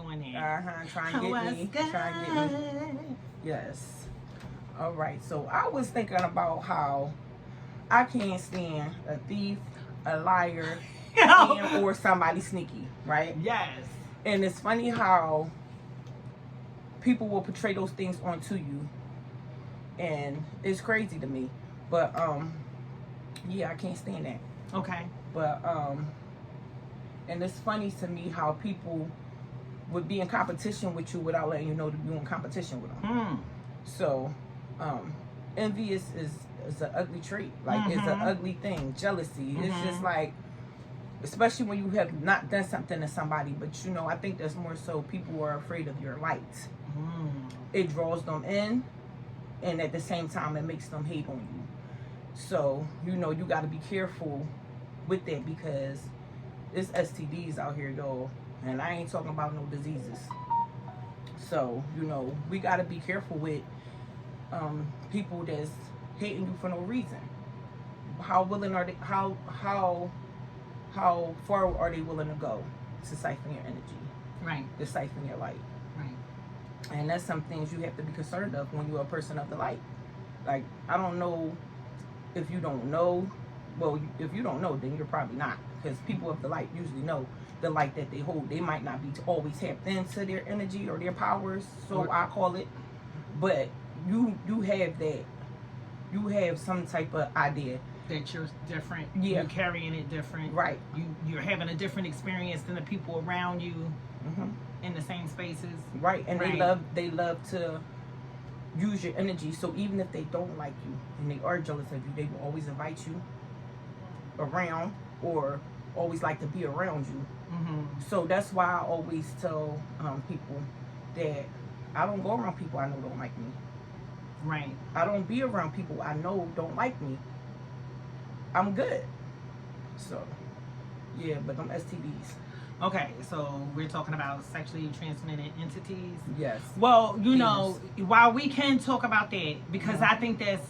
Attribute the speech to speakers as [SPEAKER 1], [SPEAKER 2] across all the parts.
[SPEAKER 1] doing that.
[SPEAKER 2] Try and get me. Yes. All right. So I was thinking about how I can't stand a thief, a liar, or somebody sneaky, right?
[SPEAKER 1] Yes.
[SPEAKER 2] And it's funny how people will portray those things onto you, and it's crazy to me. But yeah, I can't stand that.
[SPEAKER 1] Okay.
[SPEAKER 2] But and it's funny to me how people would be in competition with you without letting you know that you're in competition with them. So envy is an ugly trait. Like it's an ugly thing. Jealousy. It's just like, especially when you have not done something to somebody, but you know, I think that's more so people are afraid of your light. It draws them in, and at the same time it makes them hate on you. So you know, you got to be careful with that, because it's STDs out here, y'all, and I ain't talking about no diseases. So you know, we got to be careful with people that's hating you for no reason. How willing are they? How far are they willing to go to siphon your energy?
[SPEAKER 1] Right.
[SPEAKER 2] To siphon your light.
[SPEAKER 1] Right.
[SPEAKER 2] And that's some things you have to be concerned of when you're a person of the light. Like, I don't know if you don't know. Well, if you don't know, then you're probably not. Because people of the light usually know the light that they hold. They might not be always tapped into their energy or their powers, so I call it. But you have that. You have some type of idea
[SPEAKER 1] that you're different.
[SPEAKER 2] Yeah.
[SPEAKER 1] You're carrying it different.
[SPEAKER 2] Right.
[SPEAKER 1] You're having a different experience than the people around you in the same spaces.
[SPEAKER 2] Right. And they love to use your energy. So even if they don't like you and they are jealous of you, they will always invite you around or always like to be around you. So that's why I always tell people that I don't go around people I know don't like me.
[SPEAKER 1] Right.
[SPEAKER 2] I don't be around people I know don't like me. I'm good. So, yeah, but them STDs.
[SPEAKER 1] Okay, so we're talking about sexually transmitted entities.
[SPEAKER 2] Yes.
[SPEAKER 1] Well, you know, while we can talk about that, because I think that's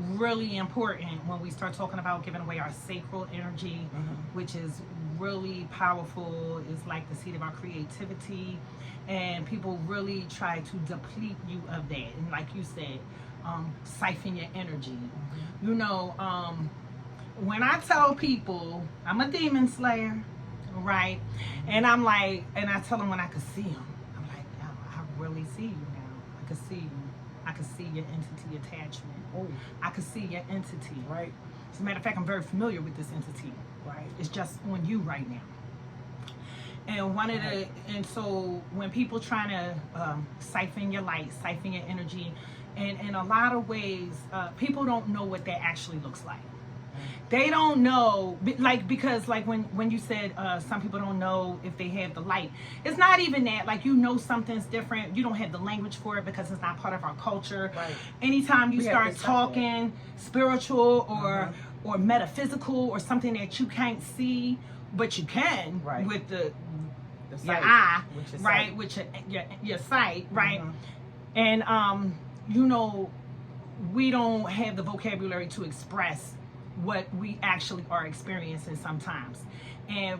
[SPEAKER 1] really important when we start talking about giving away our sacral energy, which is really powerful. It's like the seed of our creativity, and people really try to deplete you of that. And like you said, siphon your energy. You know, when I tell people I'm a demon slayer, right? And I'm like, and I tell them when I could see them, I'm like, oh, I really see you now. I can see you. I can see your entity attachment. I can see your entity.
[SPEAKER 2] Right.
[SPEAKER 1] As a matter of fact, I'm very familiar with this entity.
[SPEAKER 2] Right.
[SPEAKER 1] It's just on you right now. And one of the, and so when people trying to siphon your light, siphon your energy, and in a lot of ways, people don't know what that actually looks like. They don't know, like, because like when you said some people don't know if they have the light, it's not even that, like, you know something's different, you don't have the language for it because it's not part of our culture.
[SPEAKER 2] Right.
[SPEAKER 1] Anytime you start talking spiritual or metaphysical or something that you can't see, but you can with the your eye, right, with your sight, right, and you know, we don't have the vocabulary to express what we actually are experiencing sometimes.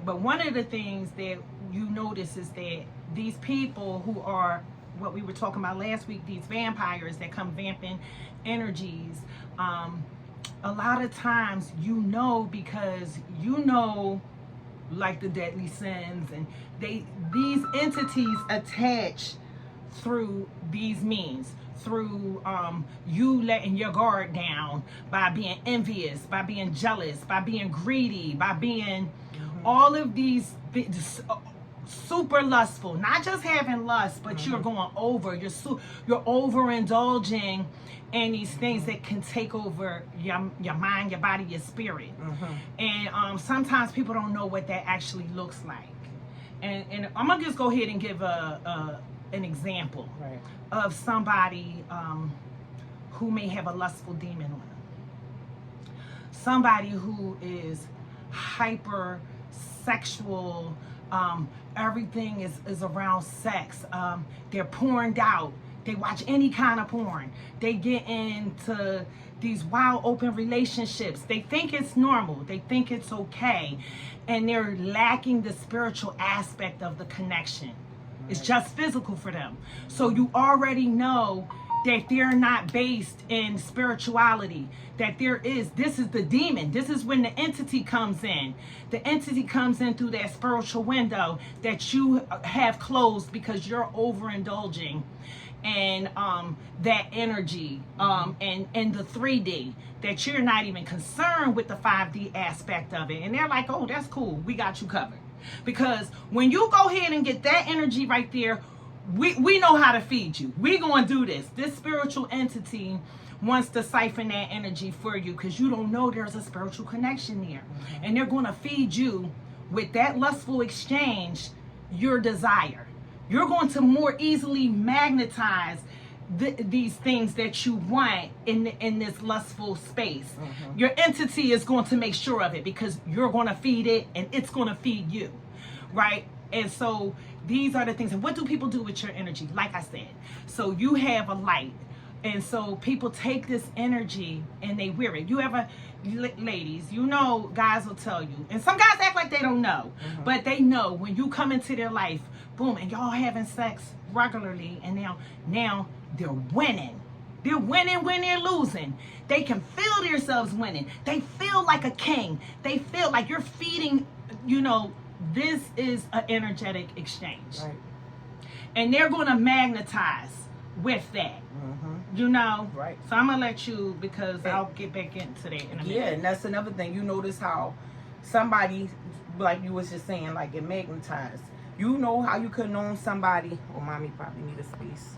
[SPEAKER 1] But one of the things that you notice is that these people who are what we were talking about last week, these vampires that come vamping energies, a lot of times, you know, because you know, like the deadly sins, and these entities attach through these means, through you letting your guard down, by being envious, by being jealous, by being greedy, by being all of these super lustful, not just having lust, but you're going over, you're overindulging in these things that can take over your mind, your body, your spirit. And sometimes people don't know what that actually looks like. And I'm gonna just go ahead and give an example of somebody who may have a lustful demon on them. Somebody who is hyper sexual, everything is around sex. They're porned out. They watch any kind of porn. They get into these wild open relationships. They think it's normal. They think it's okay. And they're lacking the spiritual aspect of the connection. It's just physical for them. So you already know that they're not based in spirituality, that this is the demon. This is when the entity comes in. The entity comes in through that spiritual window that you have closed because you're overindulging and that energy and the 3D, that you're not even concerned with the 5D aspect of it. And they're like, oh, that's cool, we got you covered. Because when you go ahead and get that energy right there, we know how to feed you. We're going to do this. This spiritual entity wants to siphon that energy for you because you don't know there's a spiritual connection there. Mm-hmm. And they're going to feed you with that lustful exchange your desire. You're going to more easily magnetize these things that you want in this lustful space. Mm-hmm. Your entity is going to make sure of it because you're going to feed it and it's going to feed you, right? And so these are the things. And what do people do with your energy? Like I said, so you have a light. And so people take this energy and they wear it. You ever, ladies, you know, guys will tell you. And some guys act like they don't know. Mm-hmm. But they know when you come into their life, boom, and y'all having sex regularly. And now they're winning. They're winning when they're losing. They can feel themselves winning. They feel like a king. They feel like you're feeding, you know, this is an energetic exchange. Right. And they're going to magnetize with that. Mm-hmm. You know? Right. So I'm going to let you, because I'll get back into that in a minute.
[SPEAKER 2] Yeah, and that's another thing. You notice how somebody, like you was just saying, like it magnetized. You know how you could have known somebody, oh, mommy probably need a space.